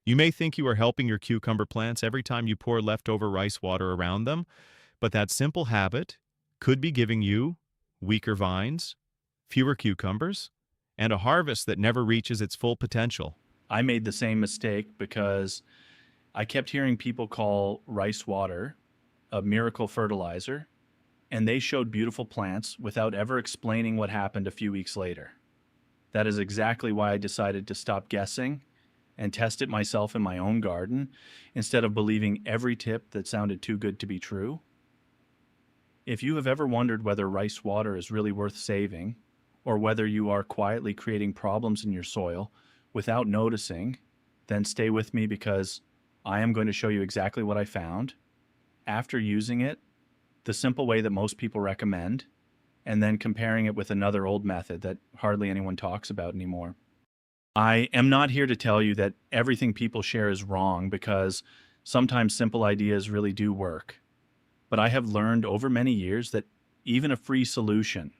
You may think you are helping your cucumber plants every time you pour leftover rice water around them, but that simple habit could be giving you weaker vines, fewer cucumbers, and a harvest that never reaches its full potential. I made the same mistake because I kept hearing people call rice water a miracle fertilizer, and they showed beautiful plants without ever explaining what happened a few weeks later. That is exactly why I decided to stop guessing and test it myself in my own garden instead of believing every tip that sounded too good to be true. If you have ever wondered whether rice water is really worth saving, or whether you are quietly creating problems in your soil without noticing, then stay with me because I am going to show you exactly what I found after using it, the simple way that most people recommend, and then comparing it with another old method that hardly anyone talks about anymore. I am not here to tell you that everything people share is wrong because sometimes simple ideas really do work. But I have learned over many years that even a free solution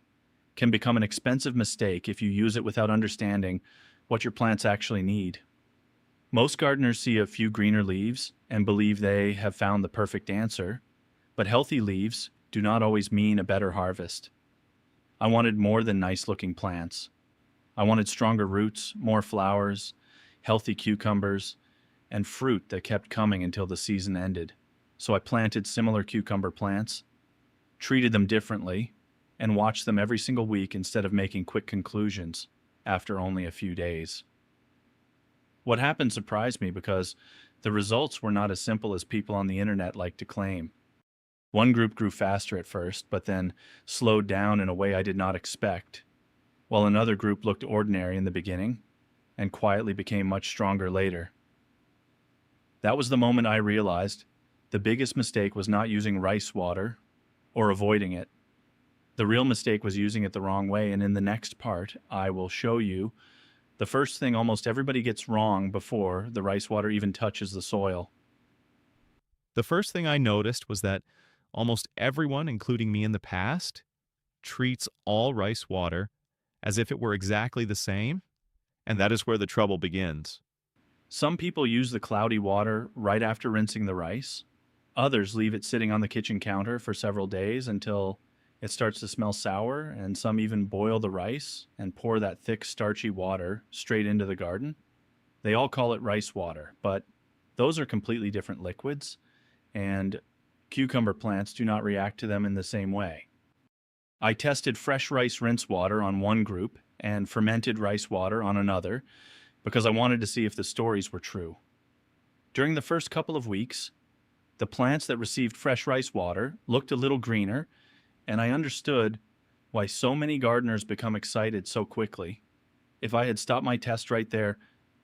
can become an expensive mistake if you use it without understanding what your plants actually need. Most gardeners see a few greener leaves and believe they have found the perfect answer, but healthy leaves do not always mean a better harvest. I wanted more than nice looking plants. I wanted stronger roots, more flowers, healthy cucumbers, and fruit that kept coming until the season ended. So I planted similar cucumber plants, treated them differently, and watched them every single week instead of making quick conclusions after only a few days. What happened surprised me because the results were not as simple as people on the internet like to claim. One group grew faster at first, but then slowed down in a way I did not expect, while another group looked ordinary in the beginning and quietly became much stronger later. That was the moment I realized the biggest mistake was not using rice water or avoiding it. The real mistake was using it the wrong way, and in the next part, I will show you the first thing almost everybody gets wrong before the rice water even touches the soil. The first thing I noticed was that almost everyone, including me in the past, treats all rice water as if it were exactly the same, and that is where the trouble begins. Some people use the cloudy water right after rinsing the rice. Others leave it sitting on the kitchen counter for several days until it starts to smell sour, and some even boil the rice and pour that thick, starchy water straight into the garden. They all call it rice water, but those are completely different liquids, and cucumber plants do not react to them in the same way. I tested fresh rice rinse water on one group and fermented rice water on another because I wanted to see if the stories were true. During the first couple of weeks, the plants that received fresh rice water looked a little greener, and I understood why so many gardeners become excited so quickly. If I had stopped my test right there,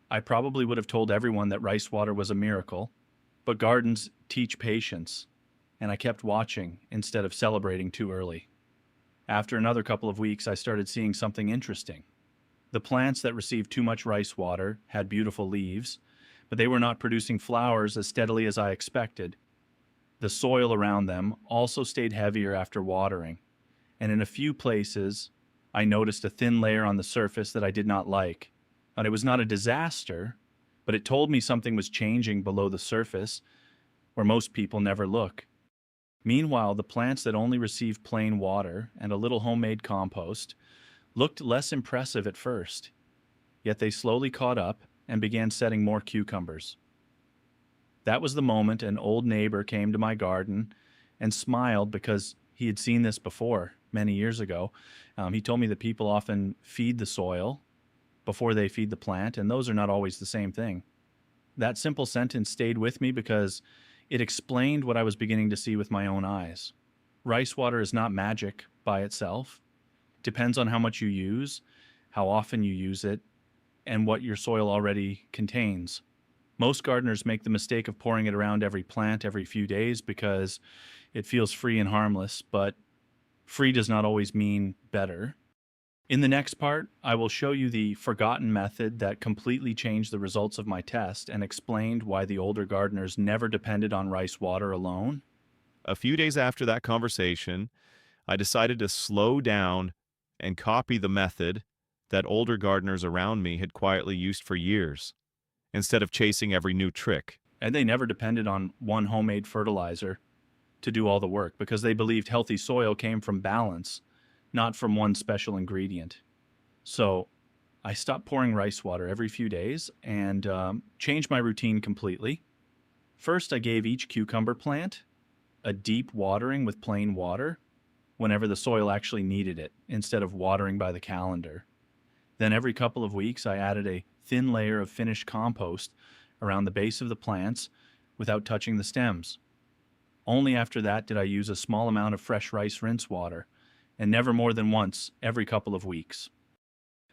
I probably would have told everyone that rice water was a miracle, but gardens teach patience, and I kept watching instead of celebrating too early. After another couple of weeks, I started seeing something interesting. The plants that received too much rice water had beautiful leaves, but they were not producing flowers as steadily as I expected. The soil around them also stayed heavier after watering, and in a few places, I noticed a thin layer on the surface that I did not like. And it was not a disaster, but it told me something was changing below the surface where most people never look. Meanwhile, the plants that only received plain water and a little homemade compost looked less impressive at first, yet they slowly caught up and began setting more cucumbers. That was the moment an old neighbor came to my garden and smiled because he had seen this before many years ago. He told me that people often feed the soil before they feed the plant, and those are not always the same thing. That simple sentence stayed with me because it explained what I was beginning to see with my own eyes. Rice water is not magic by itself. It depends on how much you use, how often you use it, and what your soil already contains. Most gardeners make the mistake of pouring it around every plant every few days because it feels free and harmless, but free does not always mean better. In the next part, I will show you the forgotten method that completely changed the results of my test and explained why the older gardeners never depended on rice water alone. A few days after that conversation, I decided to slow down and copy the method that older gardeners around me had quietly used for years. instead of chasing every new trick. And they never depended on one homemade fertilizer to do all the work because they believed healthy soil came from balance, not from one special ingredient. So I stopped pouring rice water every few days and changed my routine completely. First, I gave each cucumber plant a deep watering with plain water whenever the soil actually needed it, instead of watering by the calendar. Then every couple of weeks, I added a thin layer of finished compost around the base of the plants without touching the stems. Only after that did I use a small amount of fresh rice rinse water, and never more than once every couple of weeks.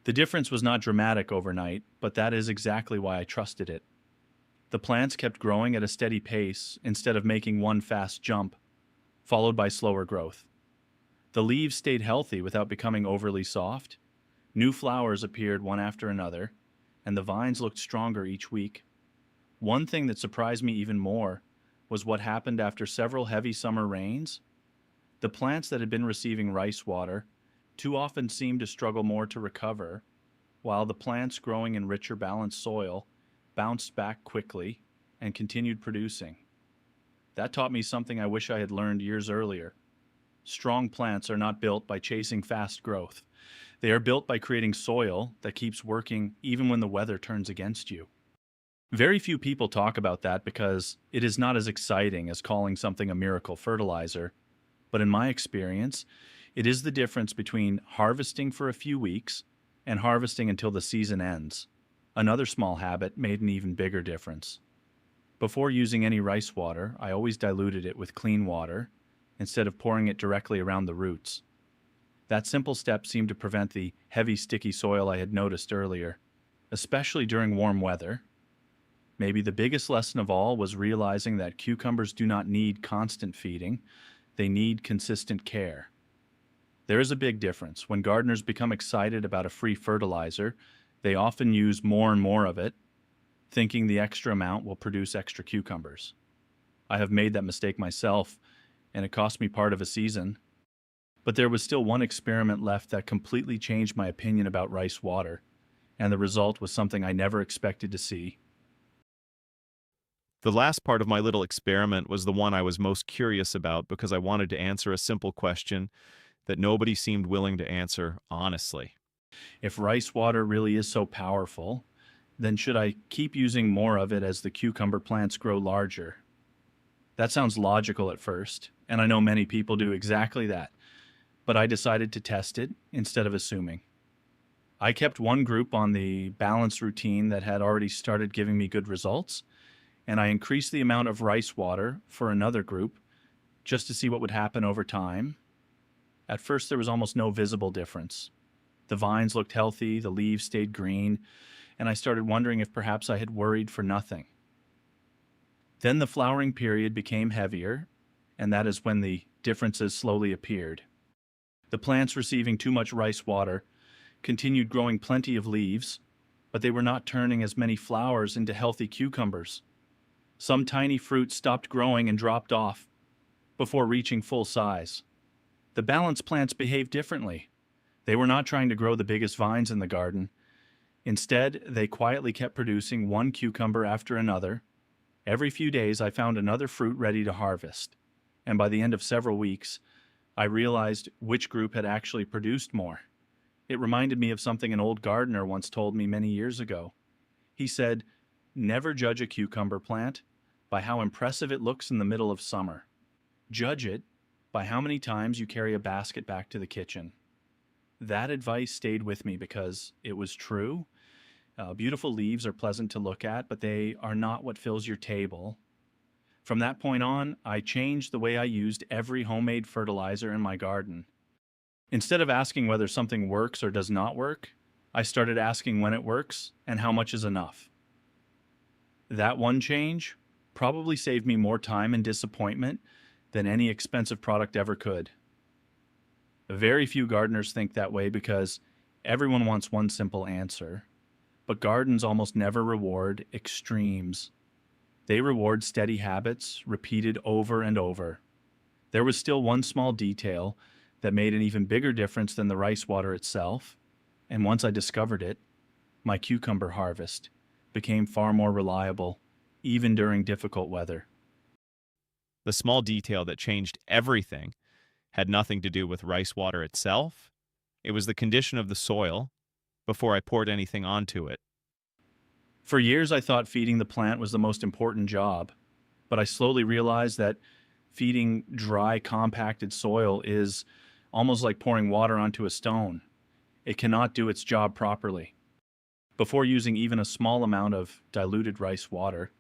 The difference was not dramatic overnight, but that is exactly why I trusted it. The plants kept growing at a steady pace instead of making one fast jump, followed by slower growth. The leaves stayed healthy without becoming overly soft. New flowers appeared one after another, and the vines looked stronger each week. One thing that surprised me even more was what happened after several heavy summer rains. The plants that had been receiving rice water too often seemed to struggle more to recover, while the plants growing in richer, balanced soil bounced back quickly and continued producing. That taught me something I wish I had learned years earlier. Strong plants are not built by chasing fast growth. They are built by creating soil that keeps working even when the weather turns against you. Very few people talk about that because it is not as exciting as calling something a miracle fertilizer. But in my experience, it is the difference between harvesting for a few weeks and harvesting until the season ends. Another small habit made an even bigger difference. Before using any rice water, I always diluted it with clean water instead of pouring it directly around the roots. That simple step seemed to prevent the heavy, sticky soil I had noticed earlier, especially during warm weather. Maybe the biggest lesson of all was realizing that cucumbers do not need constant feeding, they need consistent care. There is a big difference. When gardeners become excited about a free fertilizer, they often use more and more of it, thinking the extra amount will produce extra cucumbers. I have made that mistake myself, and it cost me part of a season. But there was still one experiment left that completely changed my opinion about rice water, and the result was something I never expected to see. The last part of my little experiment was the one I was most curious about because I wanted to answer a simple question that nobody seemed willing to answer honestly. If rice water really is so powerful, then should I keep using more of it as the cucumber plants grow larger? That sounds logical at first, and I know many people do exactly that, but I decided to test it instead of assuming. I kept one group on the balanced routine that had already started giving me good results, and I increased the amount of rice water for another group just to see what would happen over time. At first, there was almost no visible difference. The vines looked healthy, the leaves stayed green, and I started wondering if perhaps I had worried for nothing. Then the flowering period became heavier, and that is when the differences slowly appeared. The plants receiving too much rice water continued growing plenty of leaves, but they were not turning as many flowers into healthy cucumbers. Some tiny fruit stopped growing and dropped off before reaching full size. The balanced plants behaved differently. They were not trying to grow the biggest vines in the garden. Instead, they quietly kept producing one cucumber after another. Every few days, I found another fruit ready to harvest, and by the end of several weeks, I realized which group had actually produced more. It reminded me of something an old gardener once told me many years ago. He said, "Never judge a cucumber plant by how impressive it looks in the middle of summer. Judge it by how many times you carry a basket back to the kitchen." That advice stayed with me because it was true. Beautiful leaves are pleasant to look at, but they are not what fills your table. From that point on, I changed the way I used every homemade fertilizer in my garden. Instead of asking whether something works or does not work, I started asking when it works and how much is enough. That one change probably saved me more time and disappointment than any expensive product ever could. Very few gardeners think that way because everyone wants one simple answer. But gardens almost never reward extremes. They reward steady habits repeated over and over. There was still one small detail that made an even bigger difference than the rice water itself, and once I discovered it, my cucumber harvest became far more reliable, even during difficult weather. The small detail that changed everything had nothing to do with rice water itself. It was the condition of the soil before I poured anything onto it. For years, I thought feeding the plant was the most important job, but I slowly realized that feeding dry, compacted soil is almost like pouring water onto a stone. It cannot do its job properly. Before using even a small amount of diluted rice water,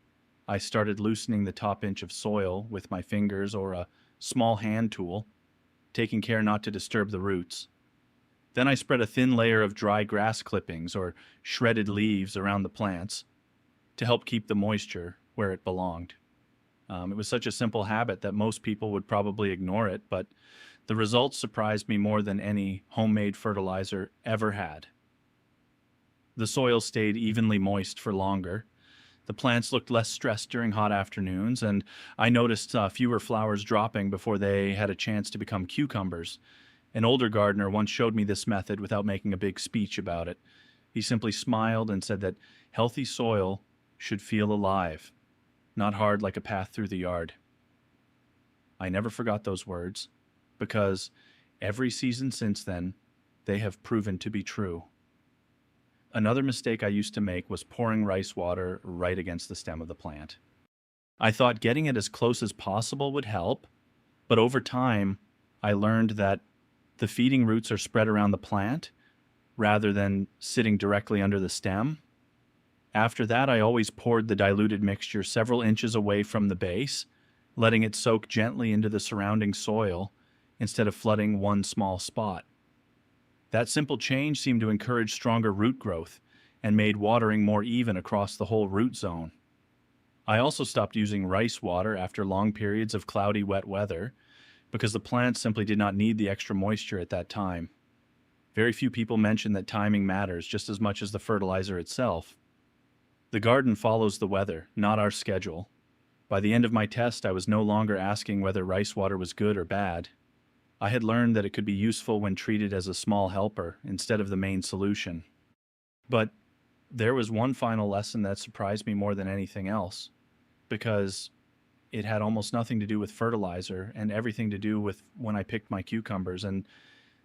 I started loosening the top inch of soil with my fingers or a small hand tool, taking care not to disturb the roots. Then I spread a thin layer of dry grass clippings or shredded leaves around the plants to help keep the moisture where it belonged. It was such a simple habit that most people would probably ignore it, but the results surprised me more than any homemade fertilizer ever had. The soil stayed evenly moist for longer. The plants looked less stressed during hot afternoons, and I noticed fewer flowers dropping before they had a chance to become cucumbers. An older gardener once showed me this method without making a big speech about it. He simply smiled and said that healthy soil should feel alive, not hard like a path through the yard. I never forgot those words, because every season since then, they have proven to be true. Another mistake I used to make was pouring rice water right against the stem of the plant. I thought getting it as close as possible would help, but over time, I learned that the feeding roots are spread around the plant rather than sitting directly under the stem. After that, I always poured the diluted mixture several inches away from the base, letting it soak gently into the surrounding soil instead of flooding one small spot. That simple change seemed to encourage stronger root growth and made watering more even across the whole root zone. I also stopped using rice water after long periods of cloudy, wet weather because the plants simply did not need the extra moisture at that time. Very few people mention that timing matters just as much as the fertilizer itself. The garden follows the weather, not our schedule. By the end of my test, I was no longer asking whether rice water was good or bad. I had learned that it could be useful when treated as a small helper instead of the main solution. But there was one final lesson that surprised me more than anything else, because it had almost nothing to do with fertilizer and everything to do with when I picked my cucumbers, and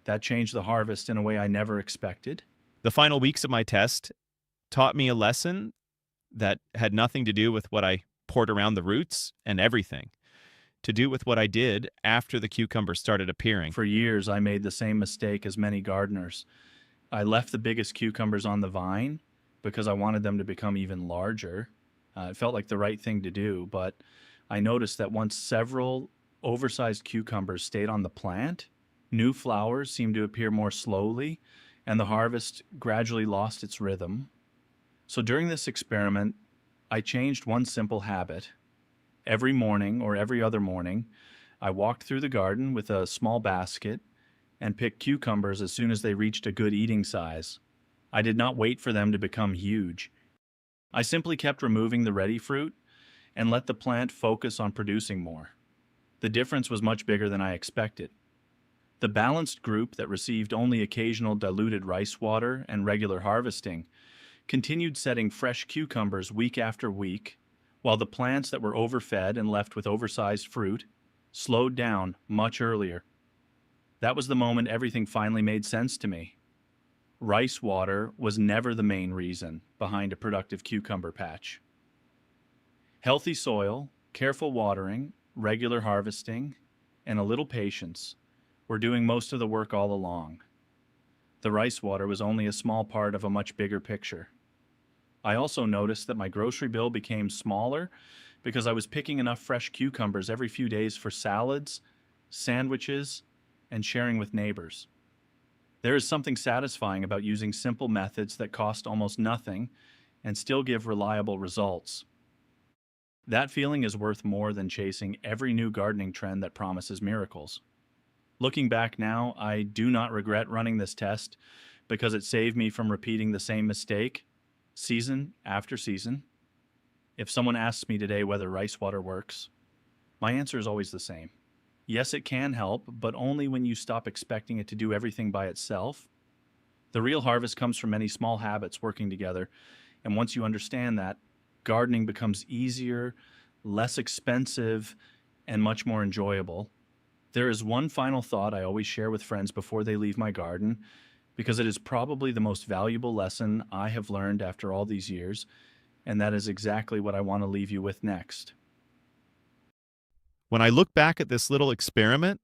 that changed the harvest in a way I never expected. The final weeks of my test taught me a lesson that had nothing to do with what I poured around the roots and everything to do with what I did after the cucumbers started appearing. For years, I made the same mistake as many gardeners. I left the biggest cucumbers on the vine because I wanted them to become even larger. It felt like the right thing to do, but I noticed that once several oversized cucumbers stayed on the plant, new flowers seemed to appear more slowly, and the harvest gradually lost its rhythm. So during this experiment, I changed one simple habit. Every morning or every other morning, I walked through the garden with a small basket and picked cucumbers as soon as they reached a good eating size. I did not wait for them to become huge. I simply kept removing the ready fruit and let the plant focus on producing more. The difference was much bigger than I expected. The balanced group that received only occasional diluted rice water and regular harvesting continued setting fresh cucumbers week after week, while the plants that were overfed and left with oversized fruit slowed down much earlier. That was the moment everything finally made sense to me. Rice water was never the main reason behind a productive cucumber patch. Healthy soil, careful watering, regular harvesting, and a little patience were doing most of the work all along. The rice water was only a small part of a much bigger picture. I also noticed that my grocery bill became smaller because I was picking enough fresh cucumbers every few days for salads, sandwiches, and sharing with neighbors. There is something satisfying about using simple methods that cost almost nothing and still give reliable results. That feeling is worth more than chasing every new gardening trend that promises miracles. Looking back now, I do not regret running this test because it saved me from repeating the same mistake season after season. If someone asks me today whether rice water works, my answer is always the same. Yes, it can help, but only when you stop expecting it to do everything by itself. The real harvest comes from many small habits working together And once you understand that, gardening becomes easier, less expensive, and much more enjoyable. There is one final thought I always share with friends before they leave my garden, because it is probably the most valuable lesson I have learned after all these years, and that is exactly what I want to leave you with next. When I look back at this little experiment,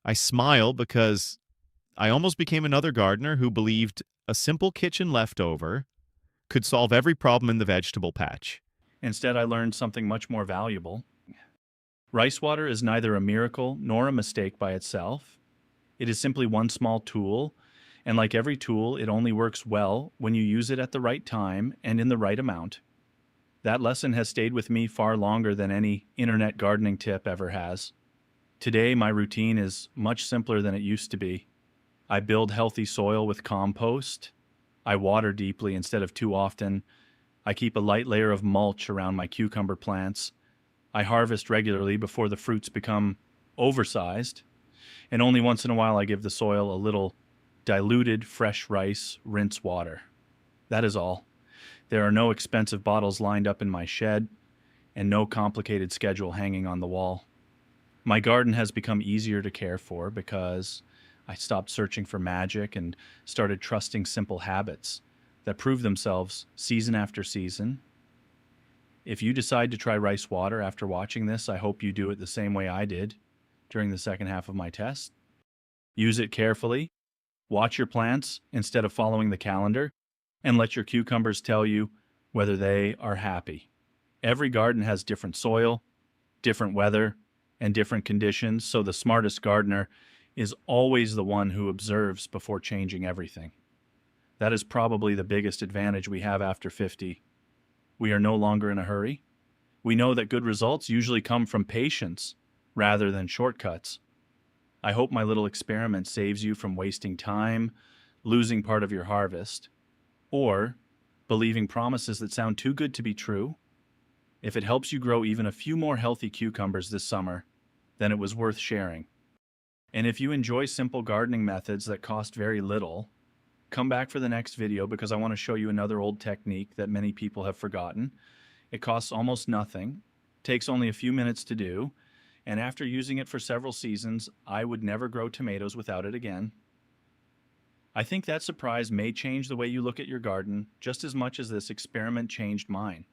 I smile because I almost became another gardener who believed a simple kitchen leftover could solve every problem in the vegetable patch. Instead, I learned something much more valuable. Rice water is neither a miracle nor a mistake by itself. It is simply one small tool, and like every tool, it only works well when you use it at the right time and in the right amount. That lesson has stayed with me far longer than any internet gardening tip ever has. Today, my routine is much simpler than it used to be. I build healthy soil with compost. I water deeply instead of too often. I keep a light layer of mulch around my cucumber plants. I harvest regularly before the fruits become oversized. And only once in a while I give the soil a little diluted fresh rice rinse water. That is all. There are no expensive bottles lined up in my shed and no complicated schedule hanging on the wall. My garden has become easier to care for because I stopped searching for magic and started trusting simple habits that prove themselves season after season. If you decide to try rice water after watching this, I hope you do it the same way I did during the second half of my test. Use it carefully, watch your plants instead of following the calendar, and let your cucumbers tell you whether they are happy. Every garden has different soil, different weather, and different conditions, so the smartest gardener is always the one who observes before changing everything. That is probably the biggest advantage we have after 50. We are no longer in a hurry. We know that good results usually come from patience rather than shortcuts. I hope my little experiment saves you from wasting time, losing part of your harvest, or believing promises that sound too good to be true. If it helps you grow even a few more healthy cucumbers this summer, then it was worth sharing. And if you enjoy simple gardening methods that cost very little, come back for the next video because I want to show you another old technique that many people have forgotten. It costs almost nothing, takes only a few minutes to do, and after using it for several seasons, I would never grow tomatoes without it again. I think that surprise may change the way you look at your garden just as much as this experiment changed mine.